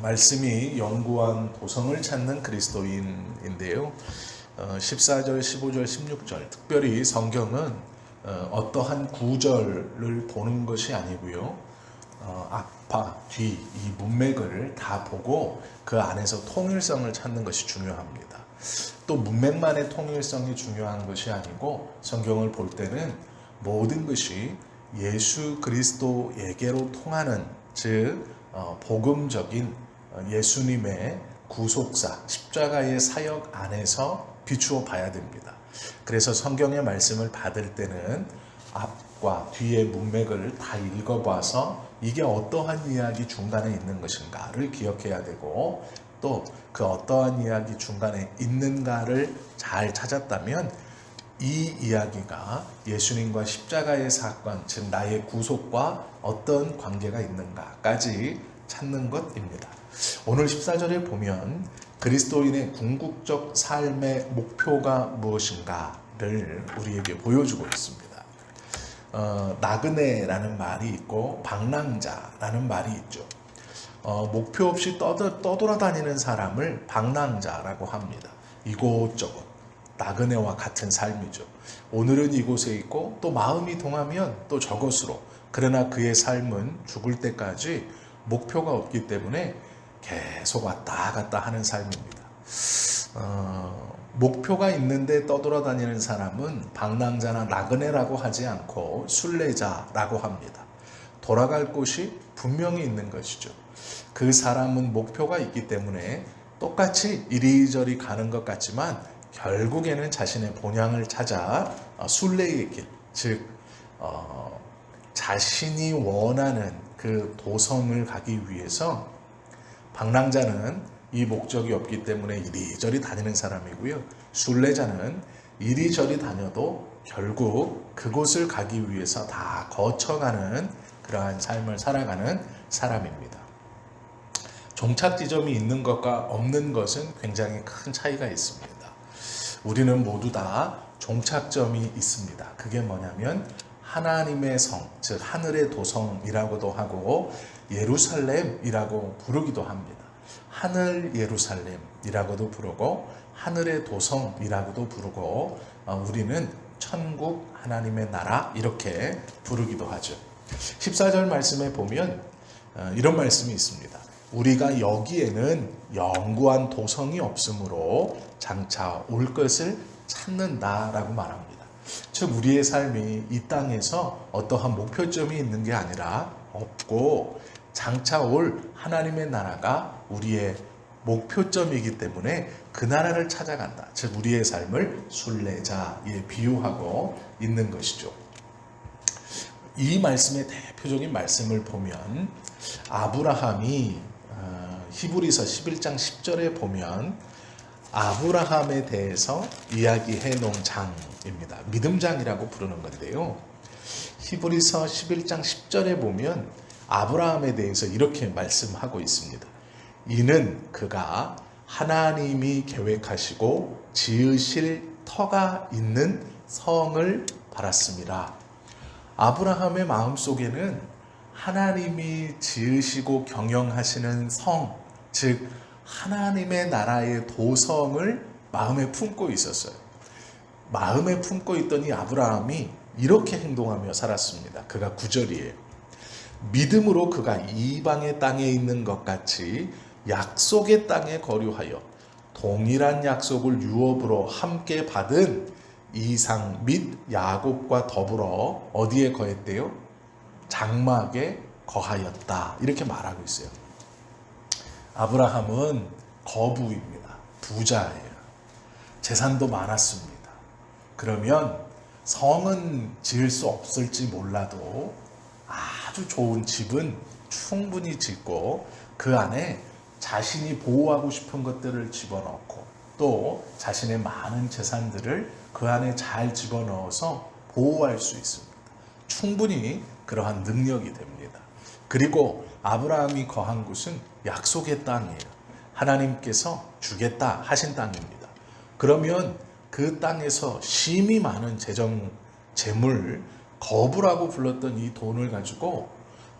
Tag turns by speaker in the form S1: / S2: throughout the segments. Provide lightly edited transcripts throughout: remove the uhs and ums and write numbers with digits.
S1: 말씀이 영구한 도성을 찾는 그리스도인인데요. 14절, 15절, 16절 특별히 성경은 어떠한 구절을 보는 것이 아니고요. 앞과 뒤 이 문맥을 다 보고 그 안에서 통일성을 찾는 것이 중요합니다. 또 문맥만의 통일성이 중요한 것이 아니고 성경을 볼 때는 모든 것이 예수 그리스도에게로 통하는 즉 복음적인 예수님의 구속사 십자가의 사역 안에서 비추어 봐야 됩니다. 그래서 성경의 말씀을 받을 때는 앞과 뒤의 문맥을 다 읽어봐서 이게 어떠한 이야기 중간에 있는 것인가를 기억해야 되고 또 그 어떠한 이야기 중간에 있는가를 잘 찾았다면 이 이야기가 예수님과 십자가의 사건, 즉 나의 구속과 어떤 관계가 있는가까지 찾는 것입니다. 오늘 14절에 보면 그리스도인의 궁극적 삶의 목표가 무엇인가를 우리에게 보여주고 있습니다. 나그네라는 말이 있고 방랑자라는 말이 있죠. 목표 없이 떠돌아다니는 사람을 방랑자라고 합니다. 이곳저곳 나그네와 같은 삶이죠. 오늘은 이곳에 있고 또 마음이 동하면 또 저곳으로. 그러나 그의 삶은 죽을 때까지 목표가 없기 때문에 계속 왔다 갔다 하는 삶입니다. 목표가 있는데 떠돌아다니는 사람은 방랑자나 나그네라고 하지 않고 순례자라고 합니다. 돌아갈 곳이 분명히 있는 것이죠. 그 사람은 목표가 있기 때문에 똑같이 이리저리 가는 것 같지만 결국에는 자신의 본향을 찾아 순례의 길, 즉 자신이 원하는 그 도성을 가기 위해서 방랑자는 이 목적이 없기 때문에 이리저리 다니는 사람이고요. 순례자는 이리저리 다녀도 결국 그곳을 가기 위해서 다 거쳐가는 그러한 삶을 살아가는 사람입니다. 종착 지점이 있는 것과 없는 것은 굉장히 큰 차이가 있습니다. 우리는 모두 다 종착점이 있습니다. 그게 뭐냐면 하나님의 성, 즉 하늘의 도성이라고도 하고 예루살렘이라고 부르기도 합니다. 하늘 예루살렘이라고도 부르고 하늘의 도성이라고도 부르고 우리는 천국 하나님의 나라 이렇게 부르기도 하죠. 14절 말씀에 보면 이런 말씀이 있습니다. 우리가 여기에는 영구한 도성이 없으므로 장차 올 것을 찾는다라고 말합니다. 즉 우리의 삶이 이 땅에서 어떠한 목표점이 있는 게 아니라 없고 장차 올 하나님의 나라가 우리의 목표점이기 때문에 그 나라를 찾아간다. 즉 우리의 삶을 순례자에 비유하고 있는 것이죠. 이 말씀의 대표적인 말씀을 보면 아브라함이 히브리서 11장 10절에 보면 아브라함에 대해서 이야기해 놓은 장입니다. 믿음장이라고 부르는 건데요. 히브리서 11장 10절에 보면 아브라함에 대해서 이렇게 말씀하고 있습니다. 이는 그가 하나님이 계획하시고 지으실 터가 있는 성을 바랐습니다. 아브라함의 마음속에는 하나님이 지으시고 경영하시는 성, 즉 하나님의 나라의 도성을 마음에 품고 있었어요. 마음에 품고 있던 이 아브라함이 이렇게 행동하며 살았습니다. 그가 9절이에요. 믿음으로 그가 이방의 땅에 있는 것 같이 약속의 땅에 거류하여 동일한 약속을 유업으로 함께 받은 이상 및 야곱과 더불어 어디에 거했대요? 장막에 거하였다. 이렇게 말하고 있어요. 아브라함은 거부입니다. 부자예요. 재산도 많았습니다. 그러면 성은 지을 수 없을지 몰라도 아주 좋은 집은 충분히 짓고 그 안에 자신이 보호하고 싶은 것들을 집어넣고 또 자신의 많은 재산들을 그 안에 잘 집어넣어서 보호할 수 있습니다. 충분히 그러한 능력이 됩니다. 그리고 아브라함이 거한 곳은 약속의 땅이에요. 하나님께서 주겠다 하신 땅입니다. 그러면 그 땅에서 심히 많은 재물, 거부라고 불렀던 이 돈을 가지고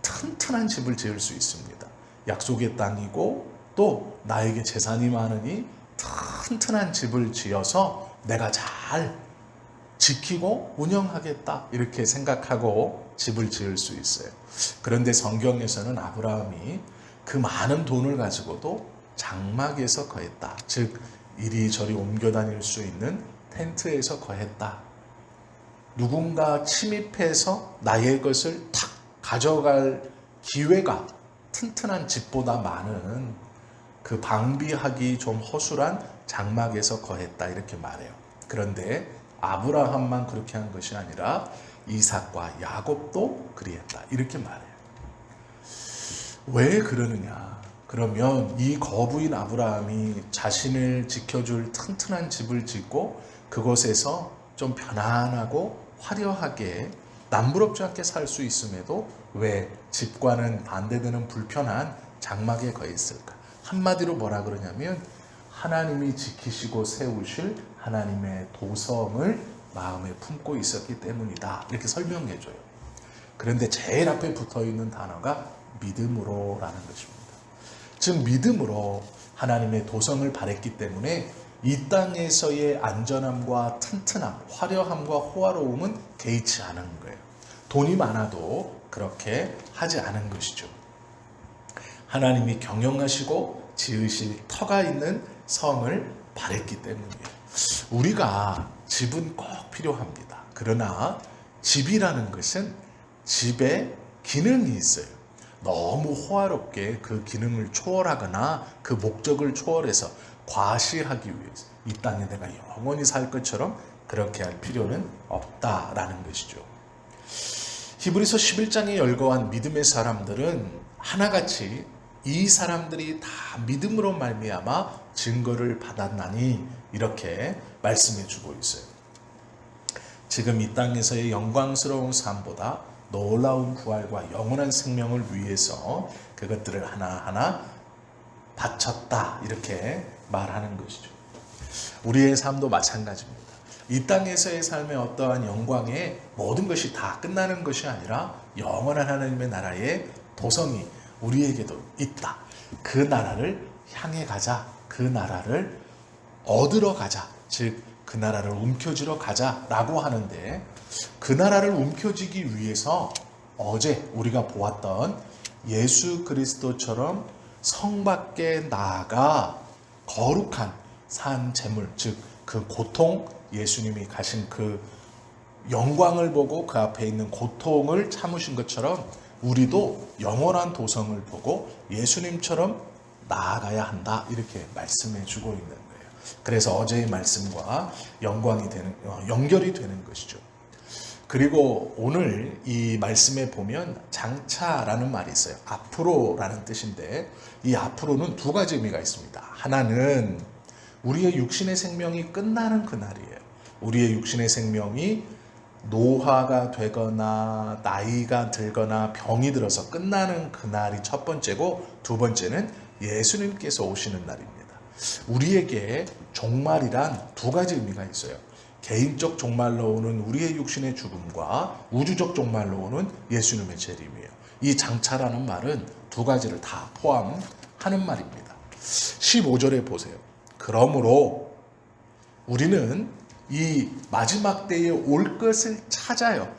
S1: 튼튼한 집을 지을 수 있습니다. 약속의 땅이고 또 나에게 재산이 많으니 튼튼한 집을 지어서 내가 잘 지키고 운영하겠다 이렇게 생각하고 집을 지을 수 있어요. 그런데 성경에서는 아브라함이 그 많은 돈을 가지고도 장막에서 거했다. 즉 이리저리 옮겨 다닐 수 있는 텐트에서 거했다. 누군가 침입해서 나의 것을 탁 가져갈 기회가 튼튼한 집보다 많은 그 방비하기 좀 허술한 장막에서 거했다 이렇게 말해요. 그런데 아브라함만 그렇게 한 것이 아니라 이삭과 야곱도 그리했다 이렇게 말해요. 왜 그러느냐? 그러면 이 거부인 아브라함이 자신을 지켜줄 튼튼한 집을 짓고 그곳에서 좀 편안하고 화려하게 남부럽지 않게 살 수 있음에도 왜 집과는 반대되는 불편한 장막에 거했을까? 한마디로 뭐라 그러냐면 하나님이 지키시고 세우실 하나님의 도성을 마음에 품고 있었기 때문이다 이렇게 설명해 줘요. 그런데 제일 앞에 붙어있는 단어가 믿음으로라는 것입니다. 즉 믿음으로 하나님의 도성을 바랬기 때문에 이 땅에서의 안전함과 튼튼함, 화려함과 호화로움은 개의치 않은 거예요. 돈이 많아도 그렇게 하지 않은 것이죠. 하나님이 경영하시고 지으실 터가 있는 성을 바랬기 때문이에요. 우리가 집은 꼭 필요합니다. 그러나 집이라는 것은 집에 기능이 있어요. 너무 호화롭게 그 기능을 초월하거나 그 목적을 초월해서 과시하기 위해서 이 땅에 내가 영원히 살 것처럼 그렇게 할 필요는 없다라는 것이죠. 히브리서 11장에 열거한 믿음의 사람들은 하나같이 이 사람들이 다 믿음으로 말미암아 증거를 받았나니 이렇게 말씀해 주고 있어요. 지금 이 땅에서의 영광스러운 삶보다 놀라운 부활과 영원한 생명을 위해서 그것들을 하나하나 바쳤다 이렇게 말하는 것이죠. 우리의 삶도 마찬가지입니다. 이 땅에서의 삶의 어떠한 영광에 모든 것이 다 끝나는 것이 아니라 영원한 하나님의 나라의 도성이 우리에게도 있다. 그 나라를 향해 가자. 그 나라를 얻으러 가자. 즉 그 나라를 움켜쥐러 가자라고 하는데 그 나라를 움켜쥐기 위해서 어제 우리가 보았던 예수 그리스도처럼 성 밖에 나아가 거룩한 산 제물, 즉 그 고통, 예수님이 가신 그 영광을 보고 그 앞에 있는 고통을 참으신 것처럼 우리도 영원한 도성을 보고 예수님처럼 나아가야 한다 이렇게 말씀해 주고 있는 거예요. 그래서 어제의 말씀과 연결이 되는 것이죠. 그리고 오늘 이 말씀에 보면 장차라는 말이 있어요. 앞으로라는 뜻인데 이 앞으로는 두 가지 의미가 있습니다. 하나는 우리의 육신의 생명이 끝나는 그날이에요. 우리의 육신의 생명이 노화가 되거나 나이가 들거나 병이 들어서 끝나는 그날이 첫 번째고 두 번째는 예수님께서 오시는 날입니다. 우리에게 종말이란 두 가지 의미가 있어요. 개인적 종말로 오는 우리의 육신의 죽음과 우주적 종말로 오는 예수님의 재림이에요. 이 장차라는 말은 두 가지를 다 포함하는 말입니다. 15절에 보세요. 그러므로 우리는 이 마지막 때에 올 것을 찾아요.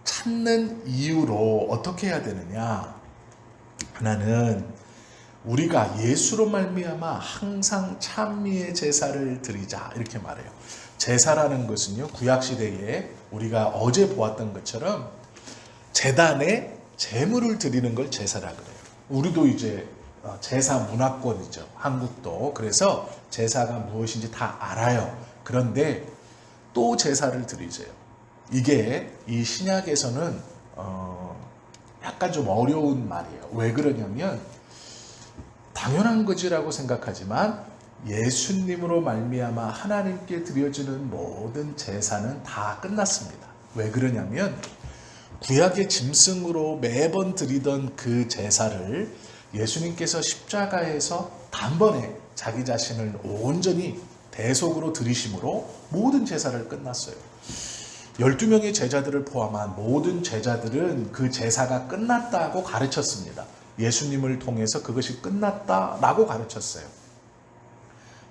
S1: 찾는 이유로 어떻게 해야 되느냐? 하나는 우리가 예수로 말미암아 항상 찬미의 제사를 드리자 이렇게 말해요. 제사라는 것은요, 구약시대에 우리가 어제 보았던 것처럼 제단에 제물을 드리는 걸 제사라 그래요. 우리도 이제 제사 문화권이죠. 한국도. 그래서 제사가 무엇인지 다 알아요. 그런데 또 제사를 드리세요. 이게 이 신약에서는 약간 좀 어려운 말이에요. 왜 그러냐면 당연한 것이라고 생각하지만 예수님으로 말미암아 하나님께 드려지는 모든 제사는 다 끝났습니다. 왜 그러냐면 구약의 짐승으로 매번 드리던 그 제사를 예수님께서 십자가에서 단번에 자기 자신을 온전히 대속으로 드리심으로 모든 제사를 끝났어요. 12명의 제자들을 포함한 모든 제자들은 그 제사가 끝났다고 가르쳤습니다. 예수님을 통해서 그것이 끝났다라고 가르쳤어요.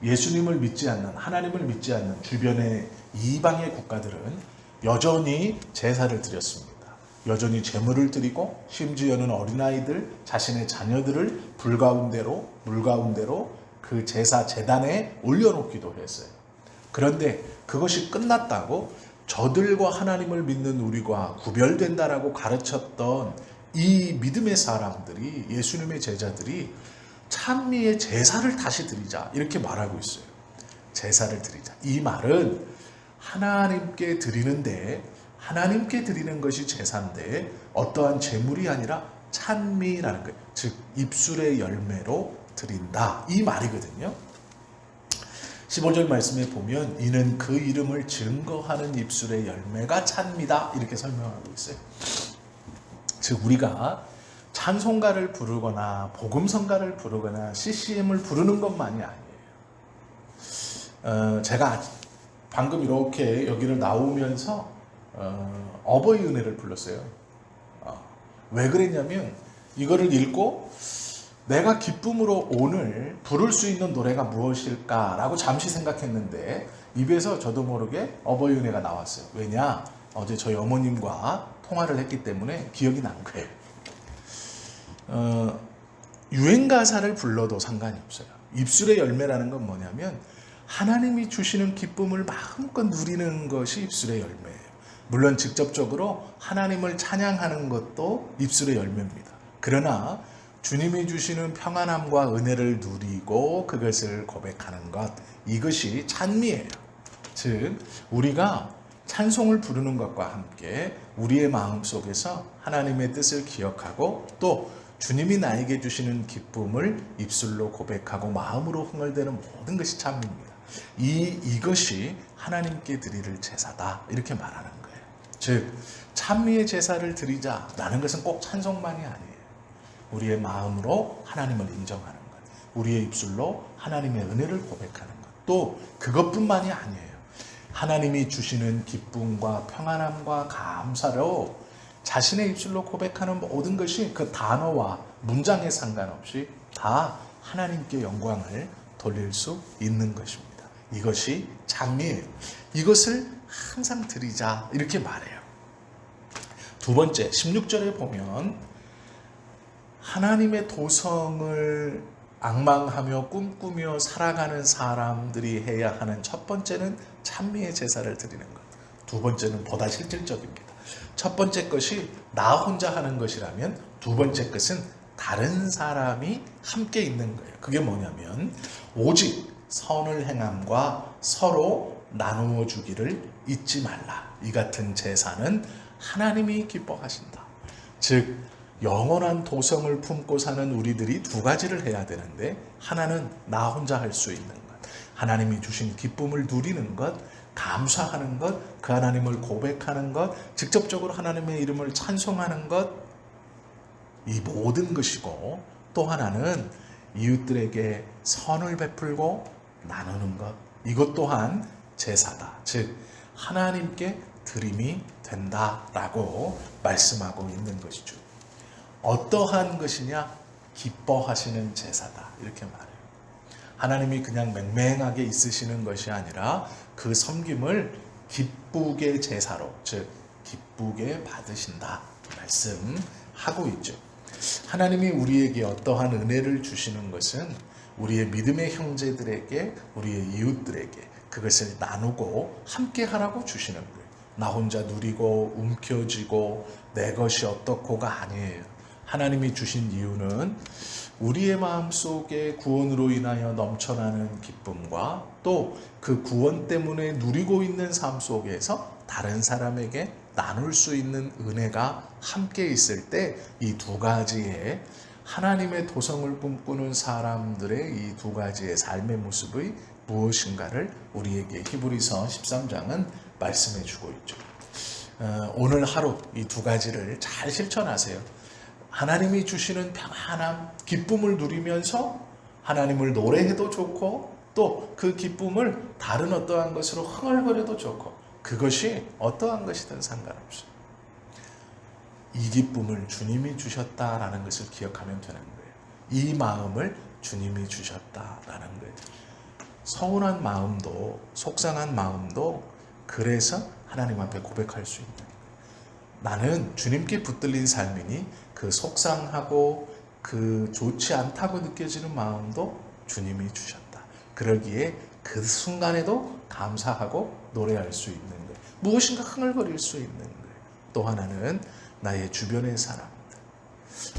S1: 예수님을 믿지 않는, 하나님을 믿지 않는 주변의 이방의 국가들은 여전히 제사를 드렸습니다. 여전히 제물을 드리고 심지어는 어린아이들, 자신의 자녀들을 불 가운데로, 물 가운데로 그 제사 제단에 올려놓기도 했어요. 그런데 그것이 끝났다고 저들과 하나님을 믿는 우리가 구별된다라고 가르쳤던 이 믿음의 사람들이, 예수님의 제자들이 찬미의 제사를 다시 드리자 이렇게 말하고 있어요. 제사를 드리자. 이 말은 하나님께 드리는데, 하나님께 드리는 것이 제사인데 어떠한 제물이 아니라 찬미라는 거예요. 즉 입술의 열매로 드린다, 이 말이거든요. 15절 말씀에 보면 이는 그 이름을 증거하는 입술의 열매가 찬미다 이렇게 설명하고 있어요. 즉 우리가 찬송가를 부르거나 복음성가를 부르거나 CCM을 부르는 것만이 아니에요. 제가 방금 이렇게 여기를 나오면서 어버이 은혜를 불렀어요. 왜 그랬냐면 이거를 읽고 내가 기쁨으로 오늘 부를 수 있는 노래가 무엇일까라고 잠시 생각했는데 입에서 저도 모르게 어버이 은혜가 나왔어요. 왜냐? 어제 저희 어머님과 통화를 했기 때문에 기억이 난 거예요. 유행 가사를 불러도 상관이 없어요. 입술의 열매라는 건 뭐냐면 하나님이 주시는 기쁨을 마음껏 누리는 것이 입술의 열매예요. 물론 직접적으로 하나님을 찬양하는 것도 입술의 열매입니다. 그러나 주님이 주시는 평안함과 은혜를 누리고 그것을 고백하는 것, 이것이 찬미예요. 즉 우리가 찬송을 부르는 것과 함께 우리의 마음속에서 하나님의 뜻을 기억하고 또 주님이 나에게 주시는 기쁨을 입술로 고백하고 마음으로 흥얼대는 모든 것이 찬미입니다. 이것이 하나님께 드릴 제사다 이렇게 말하는 거예요. 즉 찬미의 제사를 드리자라는 것은 꼭 찬송만이 아니에요. 우리의 마음으로 하나님을 인정하는 것, 우리의 입술로 하나님의 은혜를 고백하는 것, 또 그것뿐만이 아니에요. 하나님이 주시는 기쁨과 평안함과 감사로 자신의 입술로 고백하는 모든 것이 그 단어와 문장에 상관없이 다 하나님께 영광을 돌릴 수 있는 것입니다. 이것이 찬미예요. 이것을 항상 드리자 이렇게 말해요. 두 번째 16절에 보면 하나님의 도성을 앙망하며 꿈꾸며 살아가는 사람들이 해야 하는 첫 번째는 찬미의 제사를 드리는 것. 두 번째는 보다 실질적입니다. 첫 번째 것이 나 혼자 하는 것이라면 두 번째 것은 다른 사람이 함께 있는 거예요. 그게 뭐냐면 오직 선을 행함과 서로 나누어 주기를 잊지 말라. 이 같은 제사는 하나님이 기뻐하신다. 즉 영원한 도성을 품고 사는 우리들이 두 가지를 해야 되는데 하나는 나 혼자 할 수 있는 것, 하나님이 주신 기쁨을 누리는 것, 감사하는 것, 그 하나님을 고백하는 것, 직접적으로 하나님의 이름을 찬송하는 것, 이 모든 것이고 또 하나는 이웃들에게 선을 베풀고 나누는 것, 이것 또한 제사다. 즉 하나님께 드림이 된다라고 말씀하고 있는 것이죠. 어떠한 것이냐? 기뻐하시는 제사다 이렇게 말해요. 하나님이 그냥 맹맹하게 있으시는 것이 아니라 그 섬김을 기쁘게 제사로, 즉 기쁘게 받으신다 말씀하고 있죠. 하나님이 우리에게 어떠한 은혜를 주시는 것은 우리의 믿음의 형제들에게, 우리의 이웃들에게 그것을 나누고 함께 하라고 주시는 거예요. 나 혼자 누리고 움켜쥐고 내 것이 어떻고가 아니에요. 하나님이 주신 이유는 우리의 마음속에 구원으로 인하여 넘쳐나는 기쁨과 또 그 구원 때문에 누리고 있는 삶 속에서 다른 사람에게 나눌 수 있는 은혜가 함께 있을 때 이 두 가지의 하나님의 도성을 꿈꾸는 사람들의 이 두 가지의 삶의 모습의 무엇인가를 우리에게 히브리서 13장은 말씀해 주고 있죠. 오늘 하루 이 두 가지를 잘 실천하세요. 하나님이 주시는 평안함, 기쁨을 누리면서 하나님을 노래해도 좋고 또 그 기쁨을 다른 어떠한 것으로 흥얼거려도 좋고 그것이 어떠한 것이든 상관없어요. 이 기쁨을 주님이 주셨다라는 것을 기억하면 되는 거예요. 이 마음을 주님이 주셨다라는 거예요. 서운한 마음도 속상한 마음도 그래서 하나님 앞에 고백할 수 있는 거예요. 나는 주님께 붙들린 삶이니 그 속상하고 그 좋지 않다고 느껴지는 마음도 주님이 주셨다. 그러기에 그 순간에도 감사하고 노래할 수 있는 거예요. 무엇인가 흥얼거릴 수 있는 거예요. 또 하나는 나의 주변의 사람들.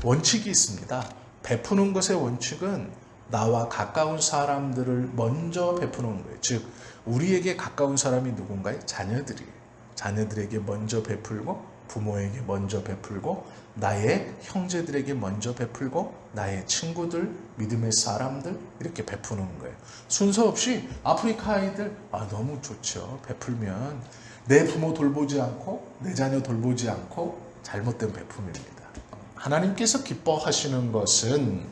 S1: 원칙이 있습니다. 베푸는 것의 원칙은 나와 가까운 사람들을 먼저 베푸는 거예요. 즉 우리에게 가까운 사람이 누군가요? 자녀들이에요. 자녀들에게 먼저 베풀고 부모에게 먼저 베풀고 나의 형제들에게 먼저 베풀고 나의 친구들, 믿음의 사람들 이렇게 베푸는 거예요. 순서 없이 아프리카 아이들 너무 좋죠. 베풀면 내 부모 돌보지 않고 내 자녀 돌보지 않고 잘못된 베품입니다. 하나님께서 기뻐하시는 것은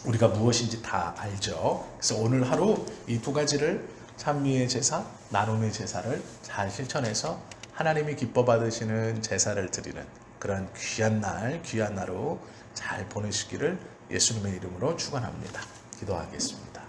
S1: 우리가 무엇인지 다 알죠. 그래서 오늘 하루 이 두 가지를 찬미의 제사, 나눔의 제사를 잘 실천해서 하나님이 기뻐 받으시는 제사를 드리는 그런 귀한 날, 귀한 하루 잘 보내시기를 예수님의 이름으로 축원합니다. 기도하겠습니다.